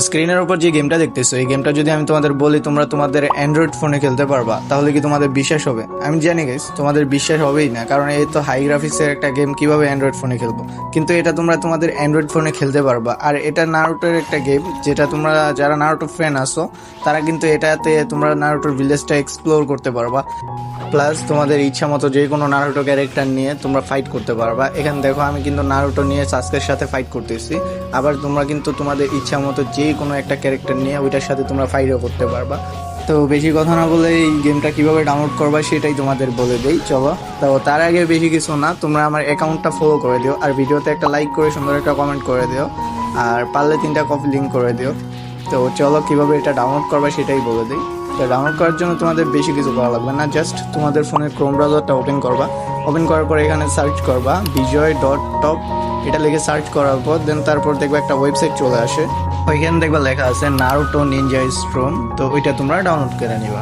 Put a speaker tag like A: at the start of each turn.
A: স্ক্রিনের উপর যে গেমটা দেখতেছো এই গেমটা যদি আমি তোমাদের বলি তোমরা তোমাদের অ্যান্ড্রয়েড ফোনে খেলতে পারবা তাহলে কি তোমাদের বিশ্বাস হবে? আমি জানি গাইস তোমাদের বিশ্বাস হবেই না, কারণ এই তো হাই গ্রাফিক্সের একটা গেম কিভাবে অ্যান্ড্রয়েড ফোনে খেলবো, কিন্তু এটা তোমরা তোমাদের অ্যান্ড্রয়েড ফোনে খেলতে পারবা। আর এটা নারুটোর একটা গেম, যেটা তোমরা যারা নারুটো ফ্যান আছো তারা কিন্তু এটাতে তোমরা নারুটোর ভিলেজটা এক্সপ্লোর করতে পারবা। প্লাস তোমাদের ইচ্ছা মতো যে কোনো নারুটো ক্যারেক্টার নিয়ে তোমরা ফাইট করতে পারবা। এখানে দেখো আমি কিন্তু নারুটো নিয়ে সাসকের সাথে ফাইট করতেছি, আবার তোমরা কিন্তু তোমাদের ইচ্ছা মতো যে কোনো একটা ক্যারেক্টার নিয়ে ওইটার সাথে তোমরা ফাইটও করতে পারবা। তো বেশি কথা না বলে এই গেমটা কিভাবে ডাউনলোড করবা সেটাই তোমাদের বলে দেই, চলো। তো তার আগে বেশি কিছু না, তোমরা আমার অ্যাকাউন্টটা ফলো করে দিও, আর ভিডিওতে একটা লাইক করে সুন্দর একটা কমেন্ট করে দিও, আর পারলে 3টা কপি লিঙ্ক করে দিও। তো চলো কিভাবে এটা ডাউনলোড করবা সেটাই বলে দিই। তো ডাউনলোড করার জন্য তোমাদের বেশি কিছু করা লাগবে না, জাস্ট তোমাদের ফোনের ক্রোম ব্রাউজারটা ওপেন করবা। ওপেন করার পর এখানে সার্চ করবা বিজয়.টপ, এটা লিখে সার্চ করার পর দেন তারপর দেখবে একটা ওয়েবসাইট চলে আসে, ওইখানে দেখবা লেখা আছে নারুটো নিনজা স্ট্রম, তো ওইটা তোমরা ডাউনলোড করে নিবা।